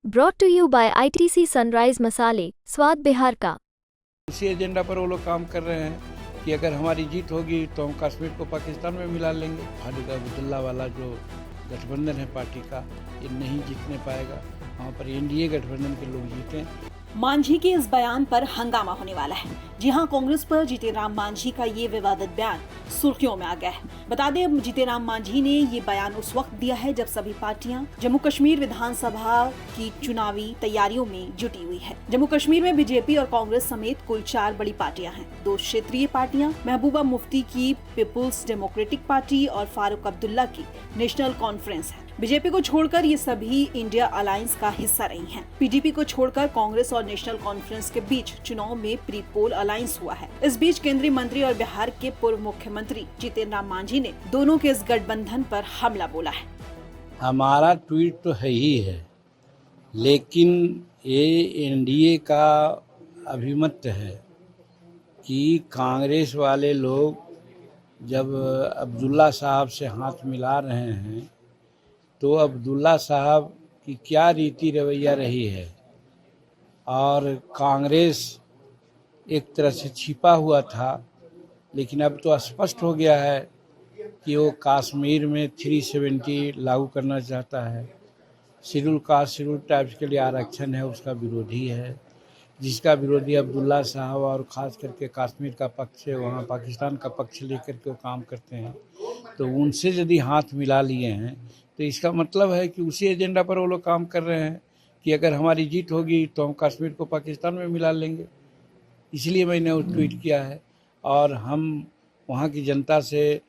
Brought to you by ITC Sunrise मसाले, स्वाद बिहार का। इसी एजेंडा पर वो लोग काम कर रहे हैं कि अगर हमारी जीत होगी तो हम कश्मीर को पाकिस्तान में मिला लेंगे। खालिद अब्दुल्ला वाला जो गठबंधन है पार्टी का, ये नहीं जीतने पाएगा। वहाँ पर एनडीए गठबंधन के लोग जीते। मांझी के इस बयान पर हंगामा होने वाला है। जी हां, कांग्रेस पर जीतन राम मांझी का ये विवादित बयान सुर्खियों में आ गया है। बता दें, जीतन राम मांझी ने ये बयान उस वक्त दिया है जब सभी पार्टियां जम्मू कश्मीर विधानसभा की चुनावी तैयारियों में जुटी हुई है। जम्मू कश्मीर में बीजेपी और कांग्रेस समेत कुल 4 बड़ी पार्टियां हैं। 2 क्षेत्रीय पार्टियां महबूबा मुफ्ती की पीपुल्स डेमोक्रेटिक पार्टी और फारूक अब्दुल्ला की नेशनल कॉन्फ्रेंस है। बीजेपी को छोड़कर ये सभी इंडिया अलायंस का हिस्सा रही हैं। पीडीपी को छोड़कर कांग्रेस और नेशनल कॉन्फ्रेंस के बीच चुनाव में प्री पोल अलायंस हुआ है। इस बीच केंद्रीय मंत्री और बिहार के पूर्व मुख्यमंत्री जीतन राम मांझी ने दोनों के इस गठबंधन पर हमला बोला है। हमारा ट्वीट तो है ही है, लेकिन ये एनडीए का अभिमत है कि कांग्रेस वाले लोग जब अब्दुल्ला साहब से हाथ मिला रहे हैं तो अब्दुल्ला साहब की क्या रीति रवैया रही है, और कांग्रेस एक तरह से छिपा हुआ था, लेकिन अब तो स्पष्ट हो गया है कि वो कश्मीर में 370 लागू करना चाहता है। शेड्यूल कास्ट शेड्यूल ट्राइब्स के लिए आरक्षण है, उसका विरोधी है, जिसका विरोधी अब्दुल्ला साहब और ख़ास करके कश्मीर का पक्ष है, वहाँ पाकिस्तान का पक्ष लेकर के वो काम करते हैं। तो उनसे यदि हाथ मिला लिए हैं तो इसका मतलब है कि उसी एजेंडा पर वो लोग काम कर रहे हैं कि अगर हमारी जीत होगी तो हम कश्मीर को पाकिस्तान में मिला लेंगे। इसलिए मैंने वो ट्वीट किया है, और हम वहाँ की जनता से,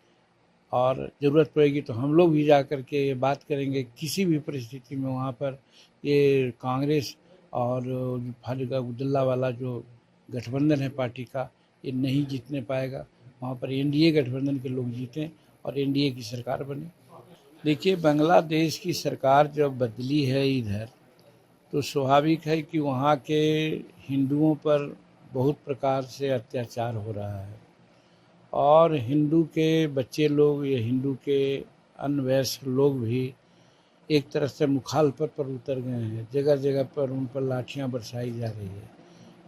और ज़रूरत पड़ेगी तो हम लोग भी जा कर के ये बात करेंगे किसी भी परिस्थिति में वहाँ पर ये कांग्रेस और खालिद अब्दुल्ला वाला जो गठबंधन है पार्टी का, ये नहीं जीतने पाएगा। वहाँ पर एनडीए गठबंधन के लोग जीतें और एनडीए की सरकार बने। देखिए, बांग्लादेश की सरकार जब बदली है इधर, तो स्वाभाविक है कि वहाँ के हिंदुओं पर बहुत प्रकार से अत्याचार हो रहा है, और हिंदू के बच्चे लोग या हिंदू के अन्य वयस्क लोग भी एक तरह से मुखालफत पर उतर गए हैं। जगह जगह पर उन पर लाठियाँ बरसाई जा रही है।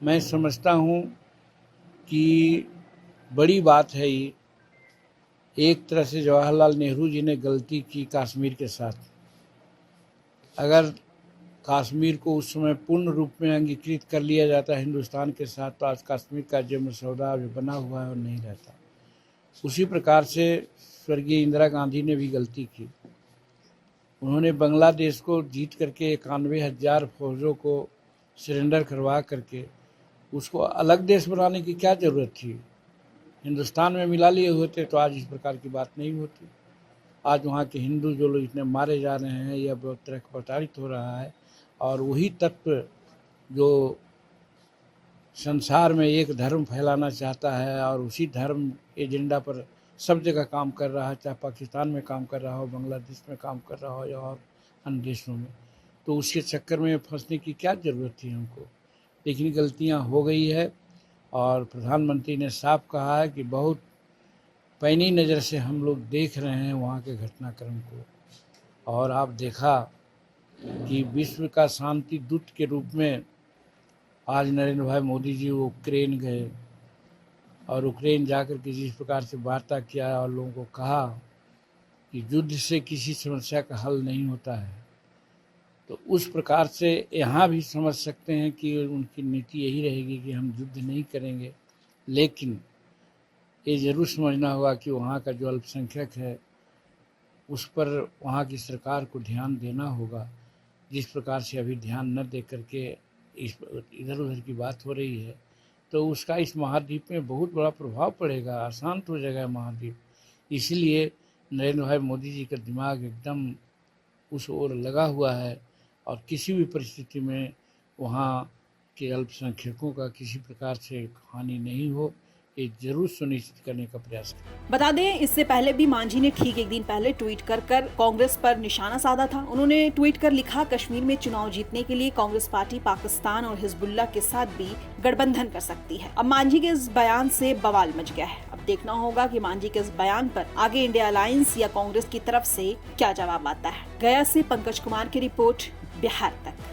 मैं समझता हूँ कि बड़ी बात है ये। एक तरह से जवाहरलाल नेहरू जी ने गलती की कश्मीर के साथ। अगर कश्मीर को उस समय पूर्ण रूप में अंगीकृत कर लिया जाता हिंदुस्तान के साथ, तो आज कश्मीर का जो मसौदा जो बना हुआ है वो नहीं रहता। उसी प्रकार से स्वर्गीय इंदिरा गांधी ने भी गलती की। उन्होंने बांग्लादेश को जीत करके 91,000 फौजों को सरेंडर करवा करके उसको अलग देश बनाने की क्या ज़रूरत थी। हिंदुस्तान में मिला लिए होते तो आज इस प्रकार की बात नहीं होती। आज वहाँ के हिंदू जो लोग इतने मारे जा रहे हैं, यह बहुत तरह प्रताड़ित हो रहा है, और वही तत्व जो संसार में एक धर्म फैलाना चाहता है और उसी धर्म एजेंडा पर सब जगह काम कर रहा है, चाहे पाकिस्तान में काम कर रहा हो, बांग्लादेश में काम कर रहा हो या और अन्य देशों में, तो उसके चक्कर में फंसने की क्या ज़रूरत थी हमको। लेकिन गलतियाँ हो गई है, और प्रधानमंत्री ने साफ कहा है कि बहुत पैनी नज़र से हम लोग देख रहे हैं वहाँ के घटनाक्रम को। और आप देखा कि विश्व का शांति दूत के रूप में आज नरेंद्र भाई मोदी जी वो यूक्रेन गए, और यूक्रेन जाकर के जिस प्रकार से वार्ता किया और लोगों को कहा कि युद्ध से किसी समस्या का हल नहीं होता है, तो उस प्रकार से यहाँ भी समझ सकते हैं कि उनकी नीति यही रहेगी कि हम युद्ध नहीं करेंगे। लेकिन ये ज़रूर समझना होगा कि वहाँ का जो अल्पसंख्यक है उस पर वहाँ की सरकार को ध्यान देना होगा। जिस प्रकार से अभी ध्यान न दे करके इधर उधर की बात हो रही है, तो उसका इस महाद्वीप में बहुत बड़ा प्रभाव पड़ेगा, अशांत हो जाएगा महाद्वीप। इसलिए नरेंद्र भाई मोदी जी का दिमाग एकदम उस ओर लगा हुआ है, और किसी भी परिस्थिति में वहाँ के अल्पसंख्यकों का किसी प्रकार से हानि नहीं हो, ये जरूर सुनिश्चित करने का प्रयास करें। बता दें, इससे पहले भी मांझी ने ठीक एक दिन पहले ट्वीट कर कांग्रेस पर निशाना साधा था। उन्होंने ट्वीट कर लिखा, कश्मीर में चुनाव जीतने के लिए कांग्रेस पार्टी पाकिस्तान और हिजबुल्लाह के साथ भी गठबंधन कर सकती है। अब मांझी के इस बयान से बवाल मच गया है। अब देखना होगा कि मांझी के इस बयान पर आगे इंडिया अलायंस या कांग्रेस की तरफ से क्या जवाब आता है। गया से पंकज कुमार की रिपोर्ट, बिहार तक।